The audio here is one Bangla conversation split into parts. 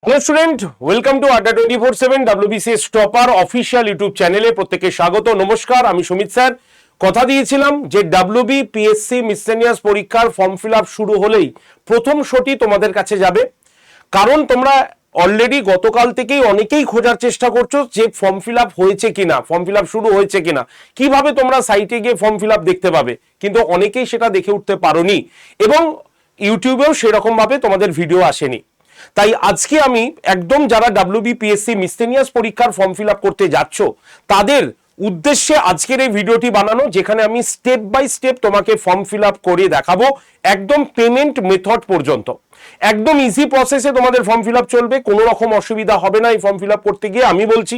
হ্যালো স্টুডেন্ট, ওয়েলকাম টু আড্ডা 24/7 WBCS টপার অফিসিয়াল ইউটিউব চ্যানেলে প্রত্যেককে স্বাগত। নমস্কার, আমি সুমিত স্যার। কথা দিয়েছিলাম যে WBPSC মিসসেলিনিয়াস পরীক্ষার ফর্ম ফিল আপ শুরু হলেই প্রথম শোটি তোমাদের কাছে যাবে, কারণ তোমরা অলরেডি গতকাল থেকেই অনেকেই খোঁজার চেষ্টা করছো যে ফর্ম ফিল আপ হয়েছে কিনা, ফর্ম ফিল আপ শুরু হয়েছে কিনা, কিভাবে তোমরা সাইটে গিয়ে ফর্ম ফিল আপ দেখতে পাবে, কিন্তু অনেকেই সেটা দেখে উঠতে পারোনি এবং ইউটিউবেও সেরকম ভাবে তোমাদের ভিডিও আসেনি। তাই আজকে আমি একদম যারা WBPSC মিসসেলিনিয়াস পরীক্ষার ফর্ম ফিল আপ করতে যাচ্ছ তাদের উদ্দেশ্যে আজকের এই ভিডিওটি বানানো, যেখানে আমি স্টেপ বাই স্টেপ তোমাকে ফর্ম ফিল আপ করে দেখাবো একদম পেমেন্ট মেথড পর্যন্ত। একদম ইজি প্রসেসে তোমাদের ফর্ম ফিল আপ চলবে, কোনো রকম অসুবিধা হবে না এই ফর্ম ফিল আপ করতে গিয়ে। আমি বলছি,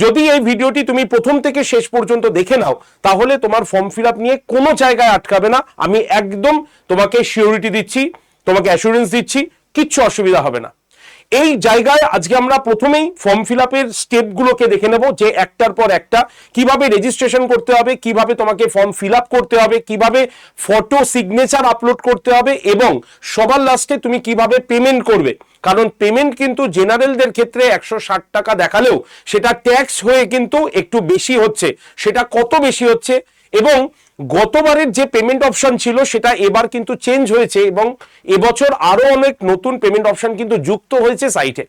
যদি এই ভিডিওটি তুমি প্রথম থেকে শেষ পর্যন্ত দেখে নাও তাহলে তোমার ফর্ম ফিল আপ নিয়ে কোনো জায়গায় আটকাবে না। আমি একদম তোমাকে সিওরিটি দিচ্ছি, তোমাকে অ্যাসুরেন্স দিচ্ছি, কিচ্ছু অসুবিধা হবে না। এই জায়গায় আজকে আমরা প্রথমেই ফর্ম ফিল আপের স্টেপগুলোকে দেখে নেব, যে একটার পর একটা কিভাবে রেজিস্ট্রেশন করতে হবে, কিভাবে তোমাকে ফর্ম ফিল আপ করতে হবে, কিভাবে ফটো সিগনেচার আপলোড করতে হবে এবং সবার লাস্টে তুমি কিভাবে পেমেন্ট করবে। কারণ পেমেন্ট কিন্তু জেনারেলদের ক্ষেত্রে 160 টাকা দেখালেও সেটা ট্যাক্স হয়ে কিন্তু একটু বেশি হচ্ছে। সেটা কত বেশি হচ্ছে এবং গতবারের যে পেমেন্ট অপশন ছিল সেটা এবার কিন্তু চেঞ্জ হয়েছে এবং এবছর আরো অনেক নতুন পেমেন্ট অপশন কিন্তু যুক্ত হয়েছে সাইটে।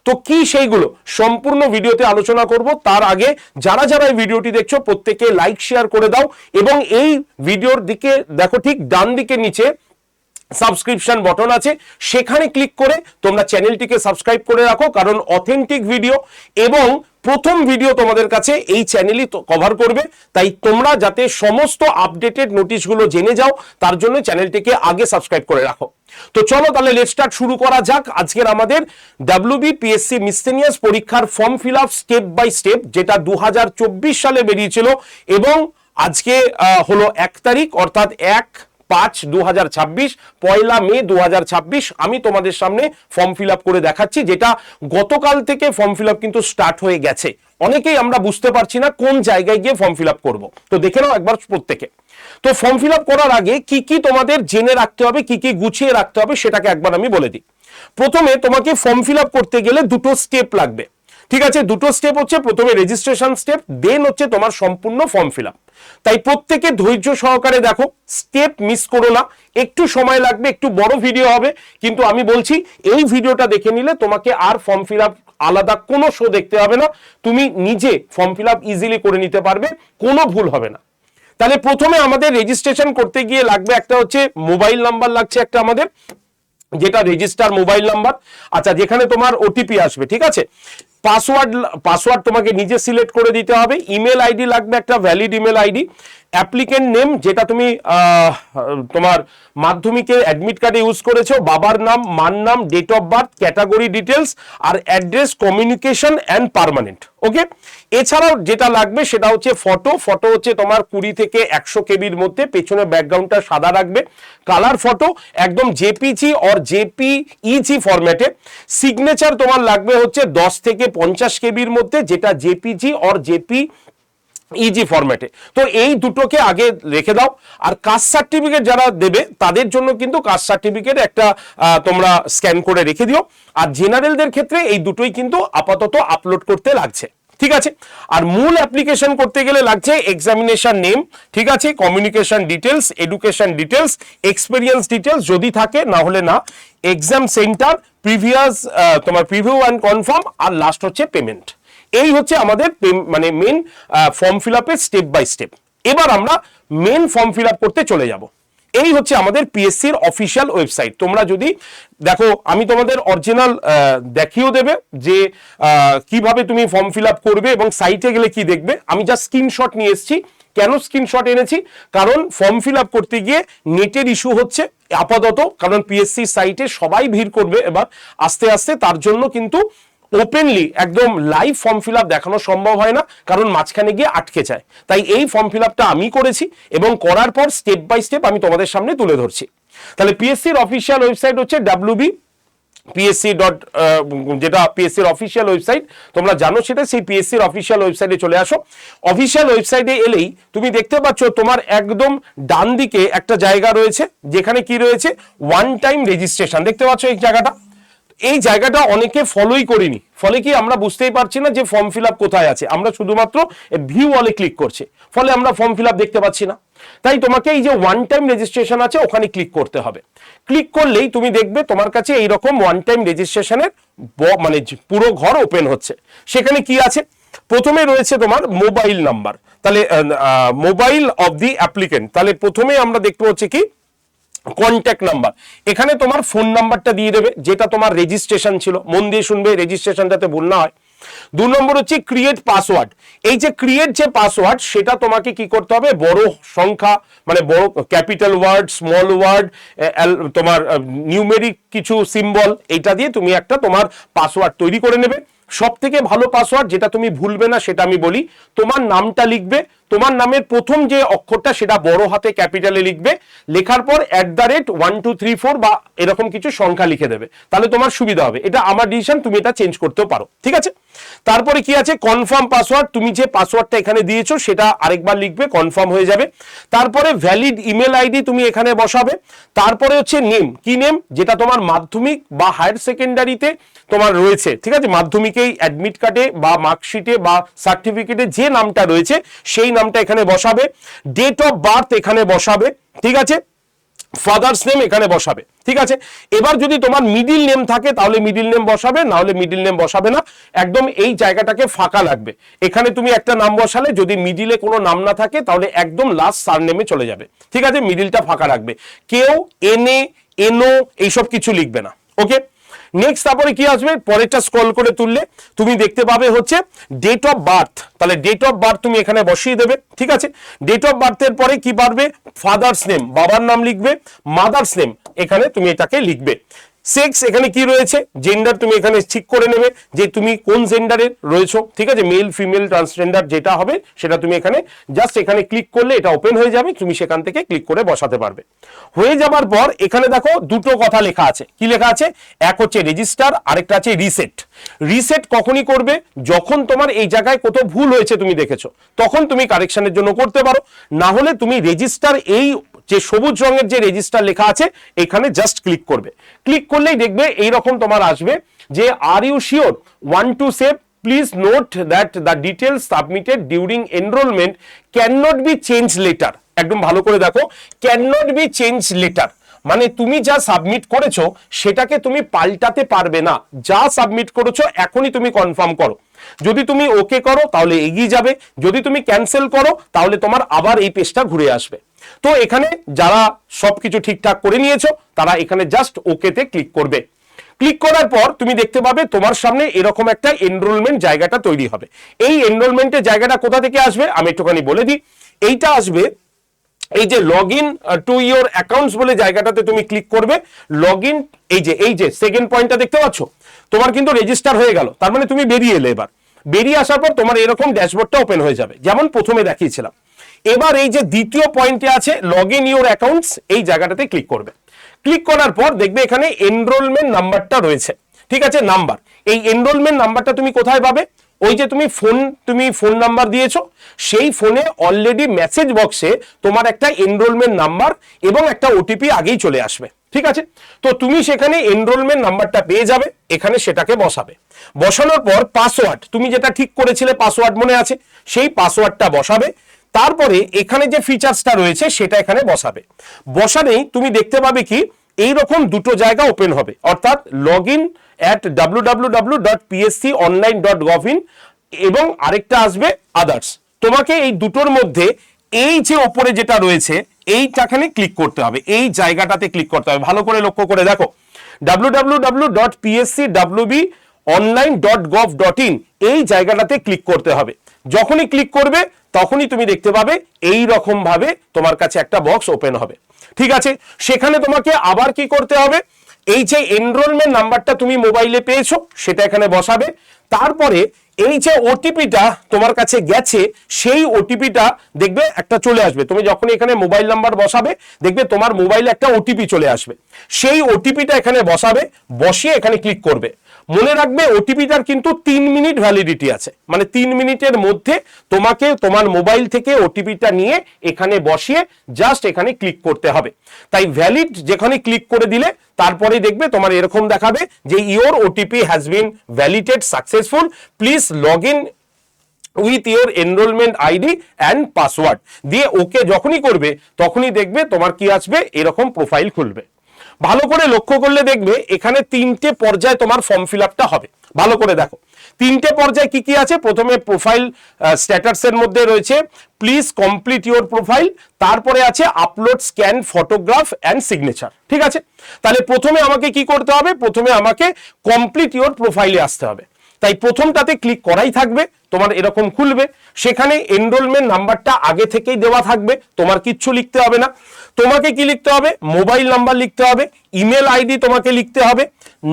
তো কি সেইগুলো সম্পূর্ণ ভিডিওতে আলোচনা করব। তার আগে যারা যারা এই ভিডিওটি দেখছো প্রত্যেকে লাইক শেয়ার করে দাও এবং এই ভিডিওর দিকে দেখো, ঠিক ডান দিকে নিচে সাবস্ক্রিপশন বটন আছে, সেখানে ক্লিক করে তোমরা চ্যানেলটিকে সাবস্ক্রাইব করে রাখো, কারণ অথেন্টিক ভিডিও এবং প্রথম ভিডিও তোমাদের কাছে এই চ্যানেলই কভার করবে। তাই তোমরা যাতে সমস্ত আপডেটেড নোটিশগুলো জেনে যাও তার জন্য চ্যানেলটিকে আগে সাবস্ক্রাইব করে রাখো। তো চলো তাহলে লেটস স্টার্ট, শুরু করা যাক আজকের আমাদের WBPSC মিসসেলিনিয়াস পরীক্ষার form fill up step by step, যেটা 2024 সালে বেরিয়েছিল এবং আজকে হলো 1 তারিখ, অর্থাৎ 1/5/2026, 1 মে 2026 আমি তোমাদের সামনে ফর্ম ফিল আপ করে দেখাচ্ছি, যেটা গতকাল থেকে ফর্ম ফিল আপ কিন্তু স্টার্ট হয়ে গেছে। অনেকেই আমরা বুঝতে পারছি না কোন জায়গায় গিয়ে ফর্ম ফিল আপ করবো, তো দেখে নাও একবার প্রত্যেকে। তো ফর্ম ফিল আপ করার আগে কি কি তোমাদের জেনে রাখতে হবে, কি কি গুছিয়ে রাখতে হবে সেটাকে একবার আমি বলে দিই। প্রথমে তোমাকে ফর্ম ফিল আপ করতে গেলে দুটো স্টেপ লাগবে, ঠিক আছে? দুটো স্টেপ হচ্ছে, প্রথমে রেজিস্ট্রেশন স্টেপ, দেন হচ্ছে তোমার সম্পূর্ণ ফর্ম ফিল আপ। তাই প্রত্যেকে ধৈর্য সহকারে দেখো, স্টেপ মিস করো না। একটু সময় লাগবে, একটু বড় ভিডিও হবে, কিন্তু আমি বলছি এই ভিডিওটা দেখে নিলে তোমাকে আর ফর্ম ফিল আপ আলাদা কোনো শো দেখতে হবে না, তুমি নিজে ফর্ম ফিল আপ ইজিলি করে নিতে পারবে, কোনো ভুল হবে না। তাহলে প্রথমে আমাদের রেজিস্ট্রেশন করতে গিয়ে লাগবে একটা হচ্ছে মোবাইল নাম্বার লাগছে একটা আমাদের, যেটা রেজিস্টার মোবাইল নাম্বার। আচ্ছা, যেখানে তোমার ওটিপি আসবে, ঠিক আছে? পাসওয়ার্ড তোমাকে নিজে সিলেক্ট করে দিতে হবে। ইমেল আইডি লাগবে একটা valid email ID. Applicant name, যেটা তুমি তোমার মাধ্যমিকে অ্যাডমিট কার্ডে ইউজ করেছো, বাবার নাম, মার নাম, date of birth, category details আর address, communication and permanent. Okay, এছাড়াও যেটা লাগবে সেটা হচ্ছে ফটো হচ্ছে তোমার 20 থেকে 100 কেবির মধ্যে, পেছনে ব্যাকগ্রাউন্ডটা সাদা রাখবে। কালার ফটো একদম জেপিজি অর জেপিইজি ফরম্যাটে। সিগনেচার তোমার লাগবে হচ্ছে 10 থেকে 50 কেবির মধ্যে, যেটা জেপিজি অর জেপিইজি ফরম্যাটে। তো এই দুটোকে আগে রেখে দাও। আর কাস্ট সার্টিফিকেট যারা দেবে তাদের জন্য কিন্তু কাস্ট সার্টিফিকেট একটা তোমরা স্ক্যান করে রেখে দিও। আর জেনারেলদের ক্ষেত্রে এই দুটোই কিন্তু আপাতত আপলোড করতে লাগছে, ঠিক আছে? আর মূল অ্যাপ্লিকেশন করতে গেলে লাগছে এক্সামিনেশন নেম, ঠিক আছে, communication details, education details, experience details যদি থাকে, না হলে না, এক্সাম সেন্টার, প্রিভিয়াস তোমার প্রিভিউ অ্যান্ড কনফার্ম, আর লাস্ট হচ্ছে পেমেন্ট। এই হচ্ছে আমাদের মানে মেন ফর্ম ফিল আপের স্টেপ বাই স্টেপ। এবার আমরা মেন ফর্ম ফিল আপ করতে চলে যাব। এই হচ্ছে আমাদের পিএসসির অফিসিয়াল ওয়েবসাইট। তোমরা যদি দেখো, আমি তোমাদের অরিজিনাল দেখিয়েও দেবে যে কিভাবে তুমি ফর্ম ফিল আপ করবে এবং সাইটে গেলে কি দেখবে। আমি জাস্ট স্ক্রিনশট নিয়ে এসেছি। কেন স্ক্রিনশট এনেছি? কারণ ফর্ম ফিল আপ করতে গিয়ে নেটের ইস্যু হচ্ছে আপাতত, কারণ পিএসসি সাইটে সবাই ভিড় করবে এবার আস্তে আস্তে, তার জন্য কিন্তু ওপেনলি একদম লাইভ ফর্ম ফিল আপ দেখানো সম্ভব হয় না, কারণ মাঝখানে গিয়ে আটকে যায়। তাই এই ফর্ম ফিল আপটা আমি করেছি এবং করার পর স্টেপ বাই স্টেপ আমি তোমাদের সামনে তুলে ধরছি। তাহলে পিএসসির অফিসিয়াল ওয়েবসাইট হচ্ছে WBPSC যেটা পিএসসির অফিসিয়াল ওয়েবসাইট, তোমরা জানো সেটা। সেই পিএসসির অফিসিয়াল ওয়েবসাইটে চলে আসো। অফিসিয়াল ওয়েবসাইটে এলেই তুমি দেখতে পাচ্ছ তোমার একদম ডান দিকে একটা জায়গা রয়েছে, যেখানে কি রয়েছে, ওয়ান টাইম রেজিস্ট্রেশন। দেখতে পাচ্ছ এই জায়গাটা, এই জায়গাটা অনেকে ফলোই করিনি, ফলে কি আমরা বুঝতেই পারছি না যে ফর্ম ফিল আপ কোথায় আছে, আমরা শুধুমাত্র ভিউ অলে ক্লিক করছি, ফলে আমরা ফর্ম ফিল আপ দেখতে পাচ্ছি না। তাই তোমাকে এই যে ওয়ান টাইম রেজিস্ট্রেশন আছে ওখানে ক্লিক করতে হবে। ক্লিক করলেই তুমি দেখবে তোমার কাছে এইরকম ওয়ান টাইম রেজিস্ট্রেশনের মানে পুরো ঘর ওপেন হচ্ছে। সেখানে কি আছে, প্রথমে রয়েছে তোমার মোবাইল নাম্বার, তাহলে মোবাইল অফ দি অ্যাপ্লিকেন্ট, তাহলে প্রথমে আমরা দেখতে পাচ্ছি কি কন্ট্যাক্ট নাম্বার, এখানে তোমার ফোন নাম্বারটা দিয়ে দেবে যেটা তোমার রেজিস্ট্রেশন ছিল, মন দিয়ে শুনবে রেজিস্ট্রেশন যাতে ভুল না হয়। 2 নম্বর হচ্ছে ক্রিয়েট পাসওয়ার্ড, এই যে ক্রিয়েট যে পাসওয়ার্ড সেটা তোমাকে কি করতে হবে, বড় সংখ্যা মানে বড় ক্যাপিটাল ওয়ার্ড, স্মল ওয়ার্ড, তোমার নিউমেরিক কিছু সিম্বল, এটা দিয়ে তুমি একটা তোমার পাসওয়ার্ড তৈরি করে নেবে। সব থেকে ভালো পাসওয়ার্ড যেটা তুমি ভুলবে না সেটা আমি বলি, তোমার নামটা লিখবে, তোমার নামের প্রথম যে অক্ষরটা সেটা বড় হাতে ক্যাপিটালে লিখবে, লেখার পর @1234 বা এরকম কিছু সংখ্যা লিখে দেবে, তাহলে তোমার সুবিধা হবে। এটা আমার ডিসিশন, তুমি এটা চেঞ্জ করতেও পারো, ঠিক আছে। তারপরে কি আছে, কনফার্ম পাসওয়ার্ড, তুমি যে পাসওয়ার্ডটা এখানে দিয়েছো সেটা আরেকবার লিখবে, কনফার্ম হয়ে যাবে। তারপরে ভ্যালিড ইমেল আইডি তুমি এখানে বসাবে। তারপরে হচ্ছে নেম, কি নেম, যেটা তোমার মাধ্যমিক বা হায়ার সেকেন্ডারিতে তোমার রয়েছে, ঠিক আছে, মাধ্যমিকেই অ্যাডমিট কার্ডে বা মার্কশিটে বা সার্টিফিকেটে যে নামটা রয়েছে সেই নামটা এখানে বসাবে। ডেট অফ বার্থ এখানে বসাবে, ঠিক আছে, ফাদার্স নেম এখানে বসাবে, ঠিক আছে। এবার যদি তোমার মিডিল নেম থাকে তাহলে মিডিল নেম বসাবে, না হলে মিডিল নেম বসাবে না, একদম এই জায়গাটাকে ফাঁকা লাগবে। এখানে তুমি একটা নাম বসালে যদি মিডিলে কোনো নাম না থাকে তাহলে একদম লাস্ট সারনেমে চলে যাবে, ঠিক আছে, মিডিলটা ফাঁকা রাখবে। কেউ এনএ এনও এইসব কিছু লিখবে না, ওকে। নেক্সট তারপরে কি আসবে, পরেরটা স্ক্রল করে তুললে তুমি দেখতে পাবে হচ্ছে ডেট অফ বার্থ, তাহলে ডেট অফ বার্থ তুমি এখানে বসিয়ে দেবে, ঠিক আছে। ডেট অফ বার্থের পরে কি পারবে, ফাদার্স নেম, বাবার নাম লিখবে, মাদার্স নেম এখানে তুমি এটাকে লিখবে। সেক্স এখানে কি রয়েছে, জেন্ডার তুমি এখানে ঠিক করে নেবে যে তুমি কোন জেন্ডারের রয়েছো, ঠিক আছে, মেল ফিমেল ট্রান্সজেন্ডার যেটা হবে সেটা তুমি এখানে জাস্ট এখানে ক্লিক করলে এটা ওপেন হয়ে যাবে, তুমি সেখান থেকে ক্লিক করে বসাতে পারবে। হয়ে যাবার পর এখানে দেখো দুটো কথা লেখা আছে, কি লেখা আছে, এক হচ্ছে রেজিস্টার, আরেকটা আছে রিসেট। রিসেট কখনই করবে, যখন তোমার এই জায়গায় কোথাও ভুল হয়েছে তুমি দেখেছো তখন তুমি কারেকশনের জন্য করতে পারো, না হলে তুমি রেজিস্টার এই যে সবুজ রঙের যে রেজিস্টার লেখা আছে এখানে জাস্ট ক্লিক করবে। ক্লিক করলেই দেখবে এইরকম তোমার আসবে যে are you sure want to save, please note that the details submitted during enrolment can not be change later. একদম ভালো করে দেখো, can not be change later মানে তুমি যা সাবমিট করেছো সেটাকে তুমি পাল্টাতে পারবে না, যা সাবমিট করেছো এখনই তুমি কনফার্ম করো। যদি তুমি ওকে করো তাহলে এগিয়ে যাবে, যদি তুমি ক্যান্সেল করো তাহলে তোমার আবার এই পেজটা ঘুরে আসবে। তো এখানে যারা সবকিছু ঠিকঠাক করে নিয়েছো তারা এখানে জাস্ট ওকেতে ক্লিক করবে। ক্লিক করার পর তুমি দেখতে পাবে তোমার সামনে এরকম একটা এনরোলমেন্ট জায়গাটা তৈরি হবে। এই এনরোলমেন্টের জায়গাটা কোথা থেকে আসবে আমি একটুখানি বলে দিই, এইটা আসবে এই যে log in to your accounts বলে জায়গাটাতে তুমি ক্লিক করবে। লগ ইন এই যে সেকেন্ড পয়েন্টটা দেখতে পাচ্ছ, তোমার কিন্তু রেজিস্টার হয়ে গেল, তার মানে তুমি বেরিয়ে এলে। এবার বেরিয়ে আসার পর তোমার এরকম ড্যাশবোর্ডটা ওপেন হয়ে যাবে যেমন প্রথমে দেখিয়েছিলাম। এবার এই যে দ্বিতীয় পয়েন্টে আছে লগ ইন ইয়োর অ্যাকাউন্টস, এই জায়গাটাতে ক্লিক করবে। ক্লিক করার পর দেখবে এখানে এনরোলমেন্ট নাম্বারটা রয়েছে, ঠিক আছে, নাম্বার। এই এনরোলমেন্ট নাম্বারটা তুমি কোথায় পাবে, ওই যে তুমি ফোন নাম্বার দিয়েছো সেই ফোনে অলরেডি মেসেজ বক্সে তোমার একটা এনরোলমেন্ট নাম্বার এবং একটা ওটিপি আগেই চলে আসবে, ঠিক আছে। তো তুমি সেখানে এনরোলমেন্ট নাম্বারটা পেয়ে যাবে, এখানে সেটাকে বসাবে। বসানোর পর পাসওয়ার্ড তুমি যেটা ঠিক করেছিলে পাসওয়ার্ড মনে আছে, সেই পাসওয়ার্ডটা বসাবে। তারপরে এখানে যে ফিচার্সটা রয়েছে সেটা এখানে বসাবে। বসানেই তুমি দেখতে পাবে কি এইরকম দুটো জায়গা ওপেন হবে, অর্থাৎ লগইন www.psconline.gov.in এবং আরেকটা আসবে আদার্স। তোমাকে এই দুটোর মধ্যে এই যে ওপরে যেটা রয়েছে এইটাখানে ক্লিক করতে হবে, এই জায়গাটাতে ক্লিক করতে হবে। ভালো করে লক্ষ্য করে দেখো, www.psconline.gov.in এই জায়গাটাতে ক্লিক করতে হবে। যখনই ক্লিক করবে তখনই তুমি দেখতে পাবে এই রকম ভাবে তোমার কাছে একটা বক্স ওপেন হবে, ঠিক আছে। সেখানে তোমাকে আবার কি করতে হবে, এই যে এনরোলমেন্ট নাম্বারটা তুমি মোবাইলে পেয়েছো সেটা এখানে বসাবে। তারপরে এই যে ওটিপিটা তোমার কাছে গেছে সেই ওটিপিটা দেখবে একটা চলে আসবে। তুমি যখন এখানে মোবাইল নাম্বার বসাবে দেখবে তোমার মোবাইলে একটা ওটিপি চলে আসবে, সেই ওটিপিটা এখানে বসাবে। বসিয়ে এখানে ক্লিক করবে। মনে রাখবে ওটিপিটার কিন্তু 3 মিনিট ভ্যালিডিটি আছে, মানে 3 মিনিটের মধ্যে তোমাকে তোমার মোবাইল থেকে ওটিপিটা নিয়ে এখানে বসিয়ে জাস্ট এখানে ক্লিক করতে হবে। তাই ভ্যালিড যেখানে ক্লিক করে দিলে তারপরে দেখবে তোমার এরকম দেখাবে যে your OTP has been validated successful, please log in with your enrolment ID and password দিয়ে ওকে যখনই করবে তখনই দেখবে তোমার কি আসবে, এরকম প্রোফাইল খুলবে। ভালো করে লক্ষ্য করলে দেখবে এখানে 3টে পর্যায়ে তোমার ফর্ম ফিল আপটা হবে। ভালো করে দেখো 3টে পর্যায়ে কি কি আছে। প্রথমে প্রোফাইল স্ট্যাটাসের মধ্যে রয়েছে প্লিজ কমপ্লিট ইওর প্রোফাইল, তারপরে আছে upload scan photograph and signature. ঠিক আছে, তাহলে প্রথমে আমাকে কি করতে হবে, প্রথমে আমাকে কমপ্লিট ইওর প্রোফাইলে আসতে হবে। তাই প্রথমটাতে ক্লিক করাই থাকবে, তোমার এরকম খুলবে, সেখানে এনরোলমেন্ট নাম্বারটা আগে থেকেই দেওয়া থাকবে, তোমার কিচ্ছু লিখতে হবে না। তোমাকে কি লিখতে হবে, মোবাইল নাম্বার লিখতে হবে, ইমেল আইডি তোমাকে লিখতে হবে,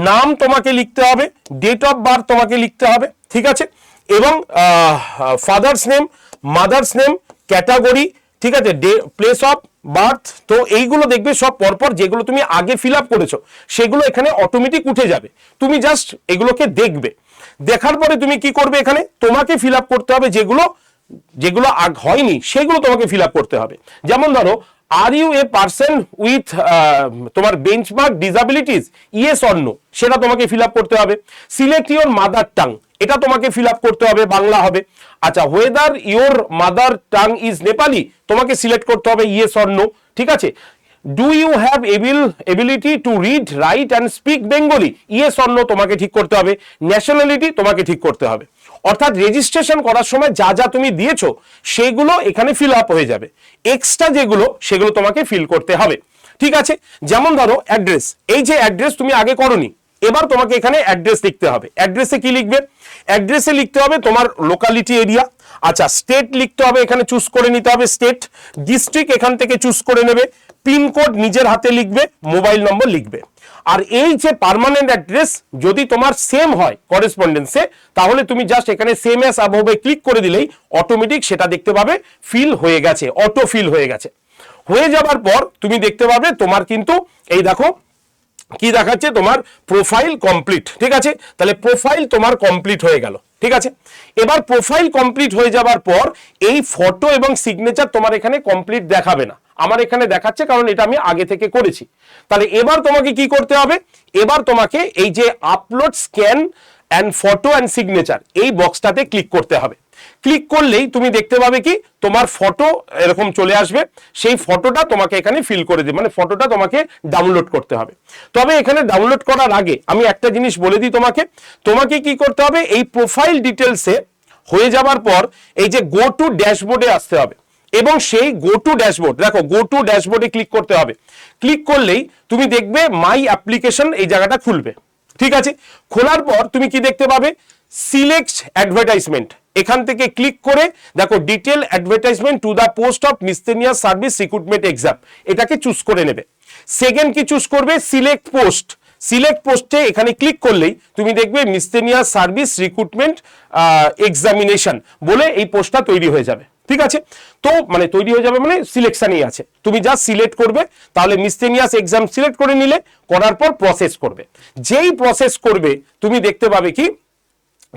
নাম তোমাকে লিখতে হবে, ডেট অফ বার্থ তোমাকে লিখতে হবে। ঠিক আছে, এবং father's name, mother's name, category, ঠিক আছে, প্লেস অফ বার্থ। তো এইগুলো দেখবে সব পরপর যেগুলো তুমি আগে ফিল আপ করেছো সেগুলো এখানে অটোমেটিক উঠে যাবে, তুমি জাস্ট এগুলোকে দেখবে। দেখার পরে তুমি কি করবে, এখানে তোমাকে ফিল আপ করতে হবে যেগুলো যেগুলো হয়নি সেগুলো তোমাকে ফিল আপ করতে হবে। যেমন ধরো are you a person with তোমার benchmark disabilities, yes or no, সেটা তোমাকে ফিল আপ করতে হবে। সিলেক্ট ইওর মাদার টাং, এটা তোমাকে ফিল আপ করতে হবে, বাংলা হবে। আচ্ছা, whether your mother tongue is Nepali, তোমাকে সিলেক্ট করতে হবে ইয়েস অর নো। ঠিক আছে, do you have ability to read write and speak Bengali, yes or no তোমাকে ঠিক করতে হবে। ন্যাশনালিটি তোমাকে ঠিক করতে হবে। অর্থাৎ রেজিস্ট্রেশন করার সময় যা যা তুমি দিয়েছো সেগুলো এখানে ফিল আপ হয়ে যাবে, এক্সট্রা যেগুলো সেগুলো তোমাকে ফিল করতে হবে। ঠিক আছে, যেমন ধরো অ্যাড্রেস, এই যে অ্যাড্রেস তুমি আগে করোনি, এবার তোমাকে এখানে অ্যাড্রেস লিখতে হবে। অ্যাড্রেসে কি লিখবে, অ্যাড্রেসে লিখতে হবে তোমার লোকালিটি এরিয়া। আচ্ছা, স্টেট লিখতে হবে, এখানে চুজ করে নিতে হবে স্টেট। ডিস্ট্রিক্ট এখান থেকে চুজ করে নেবে। পিনকোড নিজের হাতে লিখবে, মোবাইল নম্বর লিখবে। আর এই যে পার্মানেন্ট অ্যাড্রেস যদি তোমার সেম হয় করেসপন্ডেন্সে, তাহলে তুমি জাস্ট এখানে সেম অ্যাজ অ্যাবভে ক্লিক করে দিলেই অটোমেটিক সেটা দেখতে পাবে ফিল হয়ে গেছে, অটো ফিল হয়ে গেছে। হয়ে যাবার পর তুমি দেখতে পাবে তোমার কিন্তু এই দেখো কি দেখাচ্ছে, তোমার প্রোফাইল কমপ্লিট। ঠিক আছে, তাহলে প্রোফাইল তোমার কমপ্লিট হয়ে গেল। ঠিক আছে, এবার প্রোফাইল কমপ্লিট হয়ে যাবার পর এই ফটো এবং সিগনেচার তোমার এখানে কমপ্লিট দেখাবে না, আমার এখানে দেখাচ্ছে কারণ এটা আমি আগে থেকে করেছি। তাহলে এবার তোমাকে কি করতে হবে, এবার তোমাকে এই যে upload scan and photo and signature এই বক্সটাতে ক্লিক করতে হবে। ক্লিক করলেই তুমি দেখতে পাবে কি তোমার ফটো এরকম চলে আসবে, সেই ফটোটা তোমাকে এখানে ফিল করে দিবে, মানে ফটোটা তোমাকে ডাউনলোড করতে হবে। তবে এখানে ডাউনলোড করার আগে আমি একটা জিনিস বলে দিই তোমাকে, তোমাকে কি করতে হবে, এই প্রোফাইল ডিটেলসে হয়ে যাবার পর এই যে গো টু ড্যাশবোর্ডে আসতে হবে, এবং সেই গো টু ড্যাশবোর্ড, দেখো গো টু ড্যাশবোর্ডে ক্লিক করতে হবে। ক্লিক করলেই তুমি দেখবে মাই অ্যাপ্লিকেশন এই জায়গাটা খুলবে। ঠিক আছে, খোলার পর তুমি কি দেখতে পাবে, সিলেক্ট অ্যাডভার্টাইজমেন্ট, এখান থেকে ক্লিক করে দেখো detail advertisement to the post of miscellaneous service recruitment exam, এটাকে চুজ করে নেবে। সেকেন্ড কি চুজ করবে, সিলেক্ট পোস্ট। সিলেক্ট পোস্টে এখানে ক্লিক করলেই তুমি দেখবে মিসলেনিয়াস সার্ভিস রিক্রুটমেন্ট এক্সামিনেশন বলে এই পোস্টটা তৈরি হয়ে যাবে। ঠিক আছে, তো মানে তৈরি হয়ে যাবে মানে সিলেকশনই আছে, তুমি যা সিলেক্ট করবে, তাহলে মিসলেনিয়াস এক্সাম সিলেক্ট করে নিলে, করার পর প্রসেস করবে। যেই প্রসেস করবে তুমি দেখতে পাবে কি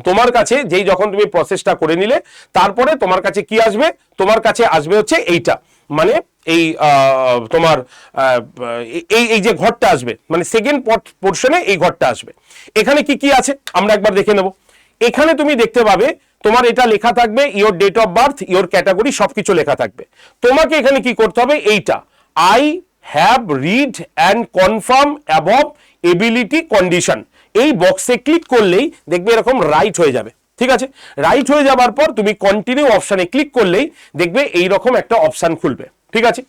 তোমার কাছে যেই যখন তুমি প্রসেসটা করে নিলে, তারপরে তোমার কাছে কি আসবে, তোমার কাছে আসবে হচ্ছে এইটা, মানে এই তোমার এই যে ঘরটা আসবে, মানে সেকেন্ড পোর্শনে এই ঘরটা আসবে। এখানে কি কি আছে আমরা একবার দেখে নেব। এখানে তুমি দেখতে পাবে তোমার এটা লেখা থাকবে your date of birth, your category, সবকিছু লেখা থাকবে। তোমাকে এখানে কি করতে হবে, এইটা I have read and confirm above ability condition, এই বক্সে ক্লিক করলেই দেখবে এরকম রাইট হয়ে যাবে। ঠিক আছে, রাইট হয়ে যাবার পর তুমি কন্টিনিউ অপশানে ক্লিক করলেই দেখবে এইরকম একটা অপশান খুলবে। ঠিক আছে,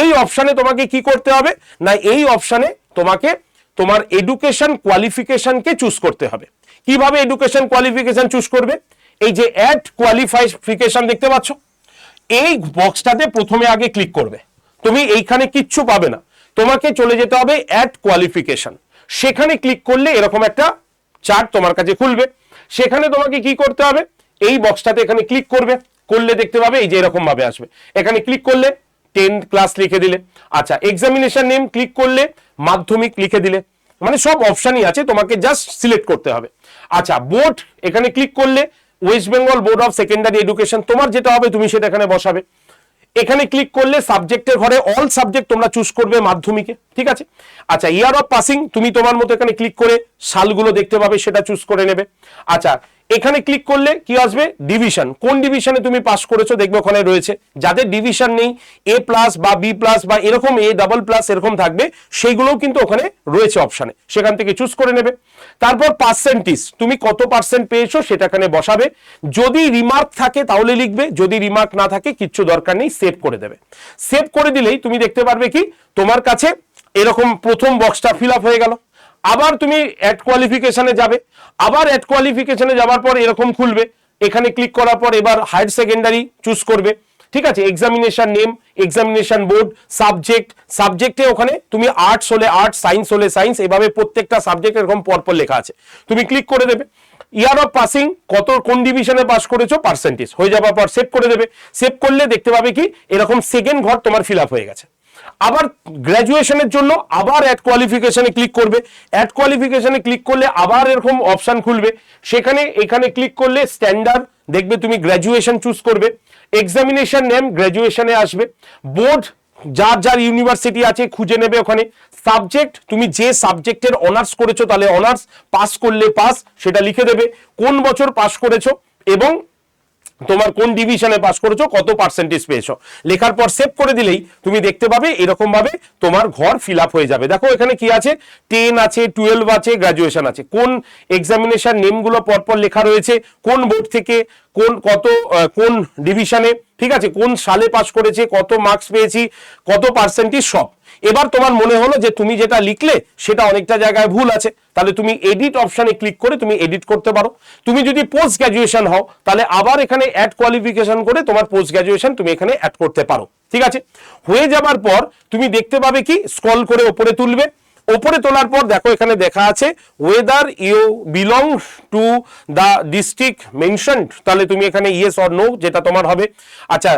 এই অপশানে তোমাকে কি করতে হবে না, এই অপশানে তোমাকে তোমার এডুকেশন কোয়ালিফিকেশনকে চুজ করতে হবে। কিভাবে এডুকেশন কোয়ালিফিকেশন চুজ করবে, এই যে অ্যাড কোয়ালিফিকেশন দেখতে পাচ্ছ, এই বক্সটাতে প্রথমে আগে ক্লিক করবে। তুমি এইখানে কিচ্ছু পাবে না, তোমাকে চলে যেতে হবে অ্যাড কোয়ালিফিকেশন, সেখানে ক্লিক করলে এরকম একটা চার্ট তোমার কাছে খুলবে। সেখানে তোমাকে কি করতে হবে, এই বক্সটাতে এখানে ক্লিক করবে, করলে দেখতে পাবে এই যে এরকম ভাবে আসবে। এখানে ক্লিক করলে 10 ক্লাস লিখে দিলে। আচ্ছা, এক্সামিনেশন নেম ক্লিক করলে মাধ্যমিক লিখে দিলে। মানে সব অপশনই আছে, তোমাকে জাস্ট সিলেক্ট করতে হবে। আচ্ছা, বোর্ড এখানে ক্লিক করলে West Bengal board of secondary education, তোমার যেটা হবে তুমি সেটা এখানে বসাবে। এখানে ক্লিক করলে সাবজেক্টের ঘরে অল সাবজেক্ট তোমরা চুজ করবে মাধ্যমিকে, ঠিক আছে। আচ্ছা, ইয়ার অফ পাসিং তুমি তোমার মতো এখানে ক্লিক করে সালগুলো দেখতে পাবে, সেটা চুজ করে নেবে। আচ্ছা, এখানে ক্লিক করলে কি আসবে, ডিভিশন, কোন ডিভিশনে তুমি পাস করেছো দেখবে ওখানে রয়েছে। যাদের ডিভিশন নেই, এ প্লাস বা বি প্লাস বা এরকম এ ডাবল প্লাস এরকম থাকবে, সেইগুলোও কিন্তু ওখানে রয়েছে অপশানে, সেখান থেকে চুজ করে নেবে। তারপর পার্সেন্টেজ, তুমি কত পার্সেন্ট পেয়েছো সেটা এখানে বসাবে। যদি রিমার্ক থাকে তাহলে লিখবে, যদি রিমার্ক না থাকে কিচ্ছু দরকার নেই, সেভ করে দেবে। সেভ করে দিলেই তুমি দেখতে পারবে কি তোমার কাছে এরকম প্রথম বক্সটা ফিল আপ হয়ে গেল। আবার তুমি অ্যাড কোয়ালিফিকেশনে যাবে, আবার অ্যাড কোয়ালিফিকেশনে যাওয়ার পর এরকম খুলবে। এখানে ক্লিক করার পর এবার হায়ার সেকেন্ডারি চুজ করবে, ঠিক আছে। Examination name, examination board, subject, সাবজেক্টে ওখানে তুমি আর্টস হলে আর্টস, সায়েন্স হলে সায়েন্স, এভাবে প্রত্যেকটা সাবজেক্ট এরকম পরপর লেখা আছে, তুমি ক্লিক করে দেবে। ইয়ার অফ পাসিং, কোন ডিভিশনে পাস করেছো, পার্সেন্টেজ হয়ে যাওয়ার পর সেভ করে দেবে। সেভ করলে দেখতে পাবে কি এরকম সেকেন্ড ঘর তোমার ফিল আপ হয়ে গেছে। আবার গ্র্যাজুয়েশনের জন্য আবার অ্যাড কোয়ালিফিকেশনে ক্লিক করবে। অ্যাড কোয়ালিফিকেশনে ক্লিক করলে আবার এরকম অপশন খুলবে, সেখানে এখানে ক্লিক করলে স্ট্যান্ডার্ড দেখবে, তুমি গ্র্যাজুয়েশন চুজ করবে। এক্সামিনেশন নেম গ্র্যাজুয়েশনে আসবে। বোর্ড যার যার ইউনিভার্সিটি আছে খুঁজে নেবে ওখানে। সাবজেক্ট তুমি যে সাবজেক্টের অনার্স করেছো তাহলে অনার্স, পাস করলে পাস সেটা লিখে দেবে, কোন বছর পাস করেছো এবং তোমার কোন ডিভিশনে পাস করেছো, কত পার্সেন্টেজ পেয়েছো। লেখার পর সেভ করে দিলেই তুমি দেখতে পাবে এরকম ভাবে তোমার ঘর ফিল আপ হয়ে যাবে। দেখো এখানে কি আছে, 10 আছে, 12 আছে, গ্র্যাজুয়েশন আছে, কোন এক্সামিনেশন নেমগুলো পরপর লেখা রয়েছে, কোন বোর্ড থেকে কোন ডিভিশনে, ঠিক আছে, কোন সালে পাস করেছে, কত মার্কস পেয়েছি, কত পার্সেন্টেজ, সব। এবার তোমার মনে হলো যে তুমি যেটা লিখলে সেটা অনেকটা জায়গায় ভুল আছে, তাহলে তুমি এডিট অপশনে ক্লিক করে তুমি এডিট করতে পারো। তুমি যদি পোস্ট গ্র্যাজুয়েশন হও তাহলে আবার এখানে অ্যাড কোয়ালিফিকেশন করে তোমার পোস্ট গ্র্যাজুয়েশন তুমি এখানে অ্যাড করতে পারো, ঠিক আছে। হয়ে যাবার পর তুমি দেখতে পাবে কি স্ক্রল করে উপরে তুলবে। ওপরে তোলার পর দেখো এখানে দেখা আছে whether you belong to the district mentioned, তাহলে তুমি এখানে ইয়েস অর নো যেটা তোমার হবে। আচ্ছা,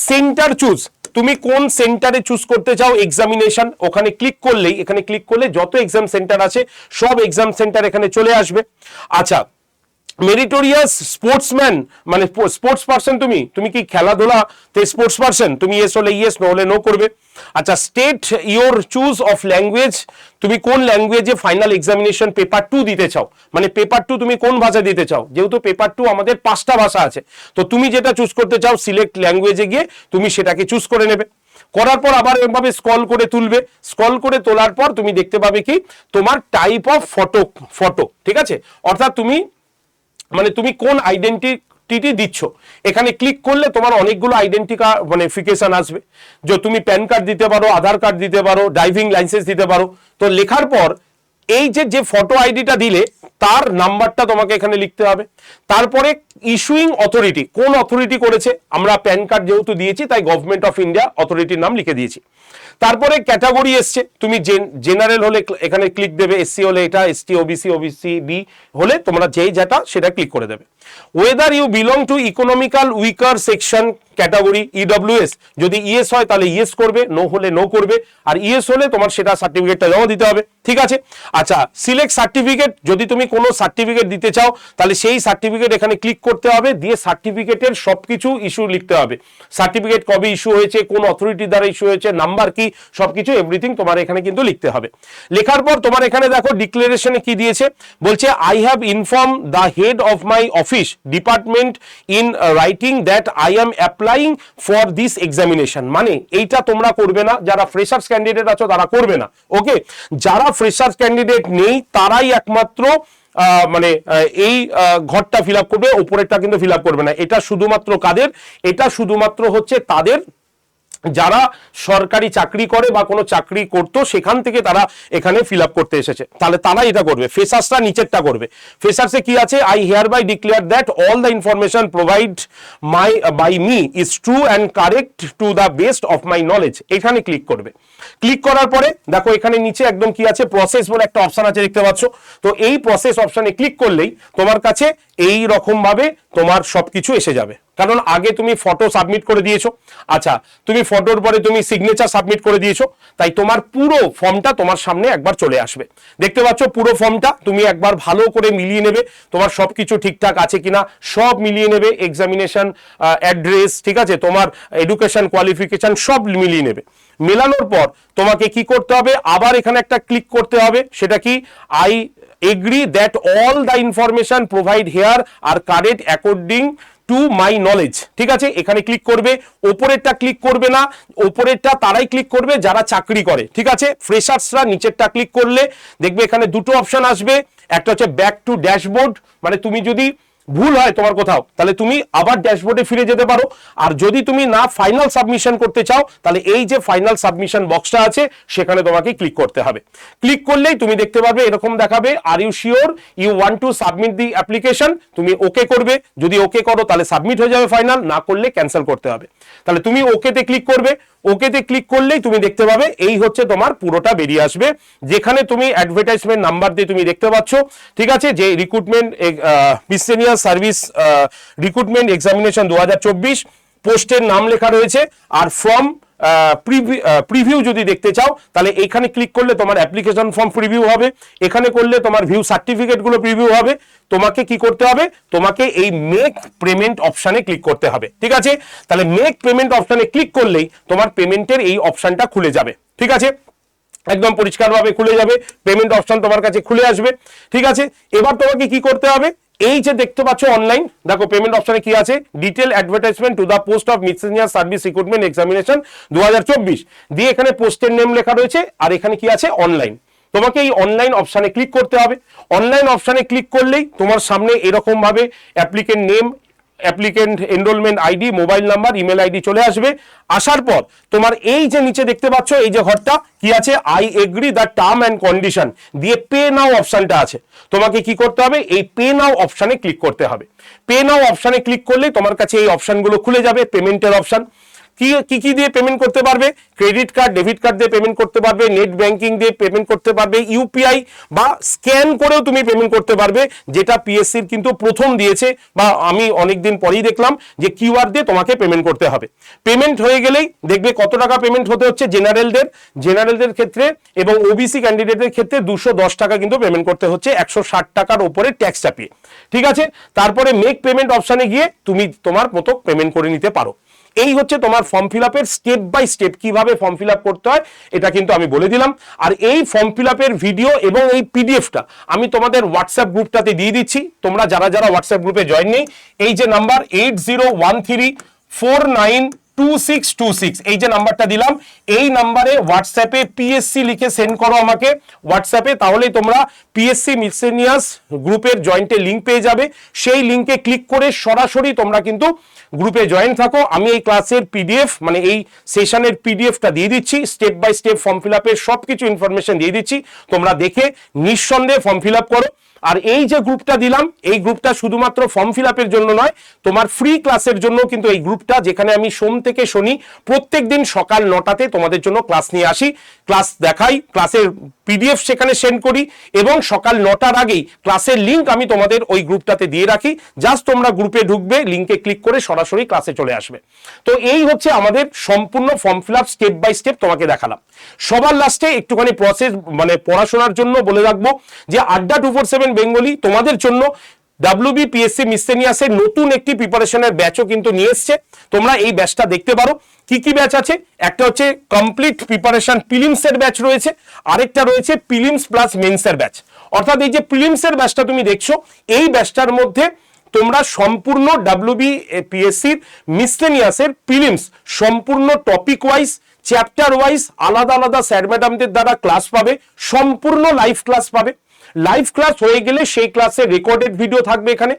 সেন্টার চুজ, তুমি কোন সেন্টারে চুজ করতে চাও এক্সামিনেশন, ওখানে ক্লিক করলেই, এখানে ক্লিক করলে যত এক্সাম সেন্টার আছে সব এক্সাম সেন্টার এখানে চলে আসবে। আচ্ছা, মেরিটোরিয়াস স্পোর্টসম্যান মানে স্পোর্টস পার্সন, তুমি কি খেলাধুলাতে স্পোর্টস পার্সন, তুমি ইয়েস হলে ইয়েস, নো হলে নো করবে। আচ্ছা, state your choose of language, তুমি কোন ল্যাঙ্গুয়েজে ফাইনাল এক্সামিনেশন পেপার 2 দিতে চাও, মানে পেপার 2 তুমি কোন ভাষা দিতে চাও, যেহেতু পেপার 2 আমাদের 5টা ভাষা আছে, তো তুমি যেটা চুজ করতে চাও সিলেক্ট ল্যাঙ্গুয়েজে গিয়ে তুমি সেটাকে চুজ করে নেবে। করার পর আবার এভাবে স্ক্রল করে তুলবে। স্ক্রল করে তোলার পর তুমি দেখতে পাবে কি তোমার টাইপ অফ ফটো, ঠিক আছে, অর্থাৎ তুমি কোন আইডেন্টিটি দিচ্ছ। এখানে ক্লিক করলে তোমার অনেকগুলো আইডেন্টিফিকেশন আসবে, যে তুমি প্যান কার্ড দিতে পারো, আধার কার্ড দিতে পারো, ড্রাইভিং লাইসেন্স দিতে পারো। তো লেখার পর এই যে ফটো আইডিটা দিলে তার নাম্বারটা তোমাকে এখানে লিখতে হবে। তারপরে ইস্যুইং অথরিটি, কোন অথরিটি করেছে, আমরা প্যান কার্ড যেহেতু দিয়েছি তাই গভর্নমেন্ট অফ ইন্ডিয়া অথরিটির নাম লিখে দিয়েছি। তারপরে ক্যাটাগরি এসছে, তুমি জেনারেল হলে এখানে ক্লিক দেবে, এসসি হলে এটা, এসটি ওবিসি ওবিসি বি হলে তোমরা যেটা সেটা ক্লিক করে দেবে। Whether you belong to economical weaker section category EWS, যদি ইয়েস হয় তাহলে ইয়েস করবে, নো হলে নো করবে, আর ইয়েস হলে তোমার সেটা সার্টিফিকেটটা জমা দিতে হবে, ঠিক আছে। আচ্ছা, সিলেক্ট সার্টিফিকেট, যদি তুমি কোনো সার্টিফিকেট দিতে চাও তাহলে সেই সার্টিফিকেট এখানে ক্লিক করতে হবে, দিয়ে সার্টিফিকেটের সবকিছু ইস্যু লিখতে হবে, সার্টিফিকেট কবে ইস্যু হয়েছে, কোন অথরিটি দ্বারা ইস্যু হয়েছে, নাম্বার কি, সবকিছু এভরিথিং তোমার এখানে কিন্তু লিখতে হবে। লেখার পর তোমার এখানে দেখো ডিক্লারেশনে কি দিয়েছে, বলছে I have inform the head of my office department in writing that I am applying for this examination, মানে এইটা তোমরা করবে না, যারা ফ্রেশার্স ক্যান্ডিডেট আছো তারা করবে না, ওকে। যারা ফ্রেশার্স ক্যান্ডিডেট নেই তারাই একমাত্র এই ঘরটা ফিল আপ করবে, উপরেরটা কিন্তু ফিল আপ করবে না। এটা শুধুমাত্র কাদের, এটা শুধুমাত্র হচ্ছে তাদের যারা সরকারি চাকরি করে বা কোনো চাকরি করতো সেখান থেকে তারা এখানে ফিল আপ করতে এসেছে, তাহলে তারা এটা করবে। ফ্রেশার্সরা নিচেরটা করবে। ফ্রেশার্সে কি আছে, I hereby declare that all the information provide by me is true and correct to the best of my knowledge, এখানে ক্লিক করবে। ক্লিক করার পরে দেখো এখানে নিচে একদম কি আছে, প্রসেস বলে একটা অপশন আছে, দেখতে পাচ্ছ। তো এই প্রসেস অপশনে ক্লিক করলেই তোমার কাছে এই রকম ভাবে তোমার সবকিছু এসে যাবে। কারণ আগে তুমি ফটো সাবমিট করে দিয়েছো, আচ্ছা তুমি ফটোর পরে তুমি সিগনেচার সাবমিট করে দিয়েছো, তাই তোমার পুরো ফর্মটা তোমার সামনে একবার চলে আসবে। দেখতে পাচ্ছ পুরো ফর্মটা তুমি একবার ভালো করে মিলিয়ে নেবে, তোমার সবকিছু ঠিকঠাক আছে কিনা সব মিলিয়ে নেবে, এক্সামিনেশন অ্যাড্রেস, ঠিক আছে, তোমার এডুকেশন কোয়ালিফিকেশন সব মিলিয়ে নেবে। মেলানোর পর তোমাকে কি করতে হবে, আবার এখানে একটা ক্লিক করতে হবে, সেটা কি I agree that all the information provide here are correct according to my knowledge, ঠিক আছে, এখানে ক্লিক করবে। ওপরেরটা ক্লিক করবে না, ওপরেরটা তারাই ক্লিক করবে যারা চাকরি করে, ঠিক আছে, ফ্রেশার্সরা নিচেরটা ক্লিক করলে দেখবে এখানে দুটো অপশন আসবে, একটা হচ্ছে ব্যাক টু ড্যাশবোর্ড, মানে তুমি যদি ভুল হয় তোমার কোথাও তাহলে তুমি আবার ড্যাশবোর্ডে ফিরে যেতে পারো, আর যদি তুমি না ফাইনাল সাবমিশন করতে চাও তাহলে এই যে ফাইনাল সাবমিশন বক্সটা আছে সেখানে তোমাকে ক্লিক করতে হবে। ক্লিক করলেই তুমি দেখতে পাবে এরকম দেখাবে are you sure you want to submit the application, তুমি ওকে করবে, যদি ওকে করো তাহলে সাবমিট হয়ে যাবে ফাইনাল, না করলে ক্যান্সেল করতে হবে। তাহলে তুমি ওকেতে ক্লিক করবে, ওকেতে ক্লিক করলেই তুমি দেখতে পাবে এই হচ্ছে তোমার পুরোটা বেরিয়ে আসবে, যেখানে তুমি অ্যাডভার্টাইজমেন্ট নাম্বার দিয়ে তুমি দেখতে পাচ্ছ, ঠিক আছে, যে recruitment miscellaneous service recruitment examination 2024 পোস্টের নাম লেখা রয়েছে, আর ফর্ম প্রিভিউ যদি দেখতে চাও তাহলে এখানে ক্লিক করলে তোমার অ্যাপ্লিকেশন ফর্ম প্রিভিউ হবে, এখানে করলে তোমার ভিউ সার্টিফিকেট গুলো প্রিভিউ হবে। তোমাকে কি করতে হবে, তোমাকে এই মেক পেমেন্ট অপশনে ক্লিক করতে হবে, ঠিক আছে। তাহলে মেক পেমেন্ট অপশনে ক্লিক করলেই তোমার পেমেন্টের এই অপশনটা খুলে যাবে, ঠিক আছে, একদম পরিষ্কারভাবে খুলে যাবে, পেমেন্ট অপশন তোমার কাছে খুলে আসবে, ঠিক আছে। এবার তোমাকে কি করতে হবে, এই যে দেখতে পাচ্ছ অনলাইন, দেখো পেমেন্ট অপশনে কি আছে, detail advertisement to the post of miscellaneous service recruitment examination 2024 দিয়ে এখানে পোস্টের নেম লেখা রয়েছে, আর এখানে কি আছে অনলাইন। তোমাকে এই অনলাইন অপশনে ক্লিক করতে হবে। অনলাইন অপশনে ক্লিক করলেই তোমার সামনে এরকম ভাবে applicant name, applicant enrolment ID, mobile number, email ID চলে আসবে। আসার পর তোমার এই যে নিচে দেখতে পাচ্ছ এই যে ঘরটা কি আছে, I agree the term and condition দিয়ে পে নাও অপশনটা আছে, তোমাকে কি করতে হবে এই পে নাও অপশনে ক্লিক করতে হবে। পে নাও অপশনে ক্লিক করলে তোমার কাছে এই অপশনগুলো খুলে যাবে, পেমেন্টের অপশন কি দিয়ে পেমেন্ট করতে পারবে, ক্রেডিট কার্ড, ডেবিট কার্ড দিয়ে পেমেন্ট করতে পারবে, নেট ব্যাংকিং দিয়ে পেমেন্ট করতে পারবে, ইউপিআই বা স্ক্যান করেও তুমি পেমেন্ট করতে পারবে, যেটা পিএসসির কিন্তু প্রথম দিয়েছে, বা আমি অনেকদিন পরেই দেখলাম যে কিউআর দিয়ে তোমাকে পেমেন্ট করতে হবে। পেমেন্ট হয়ে গেলেই দেখবে কত টাকা পেমেন্ট হতে হচ্ছে, জেনারেলদের ক্ষেত্রে এবং ওবিসি ক্যান্ডিডেটের ক্ষেত্রে 210 টাকা কিন্তু পেমেন্ট করতে হচ্ছে, 160 টাকার উপরে ট্যাক্স চাপিয়ে, ঠিক আছে। তারপরে মেক পেমেন্ট অপশনে গিয়ে তুমি তোমার মতো পেমেন্ট করে নিতে পারো। এই হচ্ছে তোমার ফর্ম ফিল আপের স্টেপ বাই স্টেপ, কিভাবে ফর্ম ফিল আপ করতে হয় এটা কিন্তু আমি বলে দিলাম। আর এই ফর্ম ফিল আপের ভিডিও এবং এই পিডিএফটা আমি তোমাদের হোয়াটসঅ্যাপ গ্রুপটাতে দিয়ে দিচ্ছি। তোমরা যারা যারা হোয়াটসঅ্যাপ গ্রুপে জয়েন নেই, এই যে নাম্বার 8013492626, এই যে নাম্বারটা দিলাম, এই নাম্বারে হোয়াটসঅ্যাপে পিএসসি লিখে সেন্ড করো আমাকে হোয়াটসঅ্যাপে, তাহলেই তোমরা পিএসসি মিসেলিনিয়াস গ্রুপের জয়েন্টের লিঙ্ক পেয়ে যাবে। সেই লিঙ্কে ক্লিক করে সরাসরি তোমরা কিন্তু গ্রুপে জয়েন থাকো। আমি এই ক্লাসের পিডিএফ মানে এই সেশনের পিডিএফটা দিয়ে দিচ্ছি, step by step form fill আপের সবকিছু ইনফরমেশন দিয়ে দিচ্ছি, তোমরা দেখে নিঃসন্দেহে ফর্ম ফিল আপ করো। আর এই যে গ্রুপটা দিলাম, এই গ্রুপটা শুধুমাত্র ফর্ম ফিল আপের জন্য নয়, তোমার ফ্রি ক্লাসের জন্য কিন্তু এই গ্রুপটা, যেখানে আমি সোম থেকে শনি প্রত্যেক দিন সকাল 9টাতে তোমাদের জন্য ক্লাস নিয়ে আসি, ক্লাস দেখাই, ক্লাসের পিডিএফ সেখানে সেন্ড করি, এবং সকাল 9টার আগেই ক্লাসের লিঙ্ক আমি তোমাদের ওই গ্রুপটাতে দিয়ে রাখি। জাস্ট তোমরা গ্রুপে ঢুকবে, লিঙ্কে ক্লিক করে সরাসরি ক্লাসে চলে আসবে। তো এই হচ্ছে আমাদের সম্পূর্ণ form fill up, step by step তোমাকে দেখালাম। সবার লাস্টে একটুখানি প্রসেস মানে পড়াশোনার জন্য বলে রাখবো যে আড্ডা 247 বেঙ্গলি তোমাদের জন্য WBPSC মিসেলিনিয়াসের নতুন একটি প্রিপারেশনের ব্যাচও কিন্তু নিয়ে এসছে। তোমরা এই ব্যাচটা দেখতে পারো। কি কি ব্যাচ আছে, একটা হচ্ছে কমপ্লিট প্রিপারেশন প্রিলিমসের ব্যাচ রয়েছে, আরেকটা রয়েছে প্রিলিমস প্লাস মেন্সের ব্যাচ। অর্থাৎ এই যে প্রিলিমসের ব্যাচটা তুমি দেখছো, এই ব্যাচটার মধ্যে তোমরা সম্পূর্ণ WBPSC মিসেলিনিয়াসের প্রিলিমস সম্পূর্ণ টপিক ওয়াইজ, চ্যাপ্টার ওয়াইজ আলাদা আলাদা স্যার ম্যাডামদের দ্বারা ক্লাস পাবে, সম্পূর্ণ লাইভ ক্লাস পাবে। লাইভ ক্লাস হয়ে গেলে সেই ক্লাসের রেকর্ডেড ভিডিও থাকবে, এখানে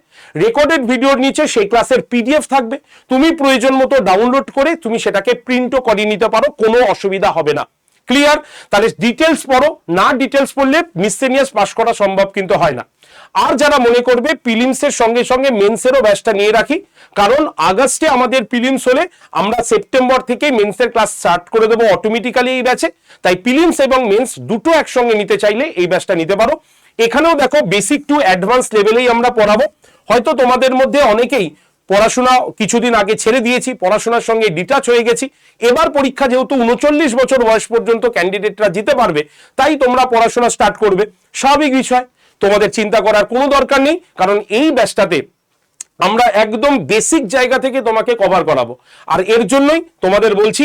রেকর্ডেড ভিডিওর নিচে সেই ক্লাসের পিডিএফ থাকবে, তুমি প্রয়োজন মতো ডাউনলোড করে তুমি সেটাকে প্রিন্টও করে নিতে পারো, কোনো অসুবিধা হবে না। ক্লিয়ার? তাহলে ডিটেলস পড়ো, না ডিটেলস পড়লে মিসেলিনিয়াস পাস করা সম্ভব কিন্তু হয় না। আর যারা মনে করবে প্রিলিমসের সঙ্গে সঙ্গে মেন্সেরও ব্যাচটা নিয়ে রাখি, কারণ আগস্টে আমাদের প্রিলিমস হলে আমরা সেপ্টেম্বর থেকে মেন্সের ক্লাস স্টার্ট করে দেবো অটোমেটিক্যালি এই ব্যাচে, তাই প্রিলিমস এবং মেন্স দুটো একসঙ্গে নিতে চাইলে এই ব্যাচটা নিতে পারো। এখানেও দেখো বেসিক টু অ্যাডভান্স লেভেলেই আমরা পড়াবো। হয়তো তোমাদের মধ্যে অনেকেই পড়াশোনা কিছুদিন আগে ছেড়ে দিয়েছি, পড়াশোনার সঙ্গে ডিটাচ হয়ে গেছি, এবার পরীক্ষা যেহেতু 39 বছর বয়স পর্যন্ত ক্যান্ডিডেটরা দিতে পারবে, তাই তোমরা পড়াশোনা স্টার্ট করবে, স্বাভাবিক বিষয়, তোমাদের চিন্তা করার কোনো দরকার নেই, কারণ এই ব্যাচটাতে আমরা একদম বেসিক জায়গা থেকে তোমাকে কভার করাবো। আর এর জন্যই তোমাদের বলছি,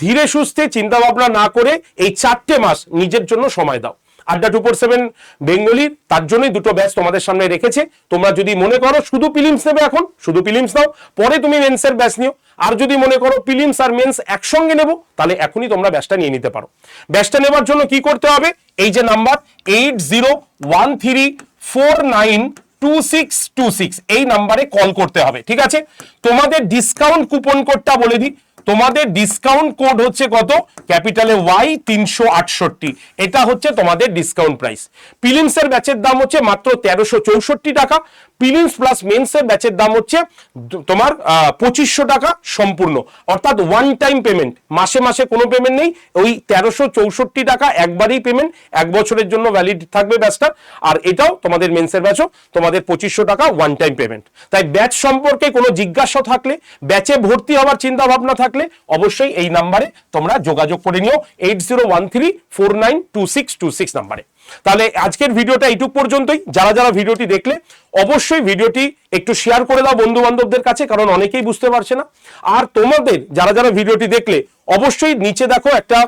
ধীরে সুস্থে চিন্তা ভাবনা না করে এই 4টে মাস নিজের জন্য সময় দাও। আড্ডা 247 বেঙ্গলি তার জন্যই দুটো ব্যাচ তোমাদের সামনে রেখেছে। তোমরা যদি মনে করো শুধু প্রিলিমস নেবে, এখন শুধু প্রিলিমস নাও, পরে তুমি মেন্সের ব্যাচ নিও। আর যদি মনে করো প্রিলিমস আর মেন্স একসঙ্গে নেবো, তাহলে এখনই তোমরা ব্যাচটা নিয়ে নিতে পারো। ব্যাচটা নেবার জন্য কি করতে হবে, এই যে নাম্বার 8013492626 এই নাম্বারে কল করতে হবে, ঠিক আছে? তোমাদের ডিসকাউন্ট কুপন কোডটা বলে দিই, তোমাদের ডিসকাউন্ট কোড হচ্ছে কত, ক্যাপিটালে ওয়াই 368, এটা হচ্ছে তোমাদের ডিসকাউন্ট প্রাইস। প্রিলিমসের ব্যাচের দাম হচ্ছে মাত্র 1364 টাকা, প্রিলিমস প্লাস মেন্সের ব্যাচের দাম হচ্ছে তোমার 2500 টাকা সম্পূর্ণ, অর্থাৎ ওয়ান টাইম পেমেন্ট, মাসে মাসে কোনো পেমেন্ট নেই, ওই 1364 টাকা একবারই পেমেন্ট, 1 বছরের জন্য ভ্যালিড থাকবে ব্যাচটা। আর এটাও তোমাদের মেন্সের ব্যাচও তোমাদের 2500 টাকা ওয়ান টাইম পেমেন্ট। তাই ব্যাচ সম্পর্কে কোনো জিজ্ঞাসা থাকলে, ব্যাচে ভর্তি হওয়ার চিন্তা ভাবনা থাকলে অবশ্যই এই নাম্বারে তোমরা যোগাযোগ করে নিও, 8013492626 নাম্বারে। তাহলে আজকের ভিডিওটা এইটুক পর্যন্তই। যারা যারা ভিডিওটি দেখলে অবশ্যই ভিডিওটি একটু শেয়ার করে দাও বন্ধু বান্ধবদের কাছে, কারণ অনেকেই বুঝতে পারছে না। আর তোমাদের যারা যারা ভিডিওটি দেখলে অবশ্যই নিচে দেখো একটা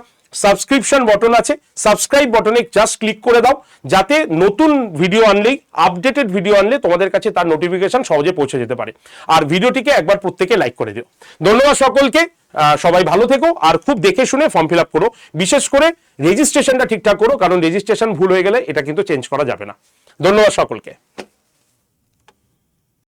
সাবস্ক্রিপশন বটন আছে, সাবস্ক্রাইব বটনে জাস্ট ক্লিক করে দাও, যাতে নতুন ভিডিও আনলেই, আপডেটেড ভিডিও আনলে তোমাদের কাছে তার নোটিফিকেশন সহজে পৌঁছে যেতে পারে। আর ভিডিওটিকে একবার প্রত্যেকে লাইক করে দিও। ধন্যবাদ সকলকে, সবাই ভালো থেকো, আর খুব দেখে শুনে ফর্ম ফিল আপ করো, বিশেষ করে রেজিস্ট্রেশনটা ঠিকঠাক করো, কারণ রেজিস্ট্রেশন ভুল হয়ে গেলে এটা কিন্তু চেঞ্জ করা যাবে না। ধন্যবাদ সকলকে।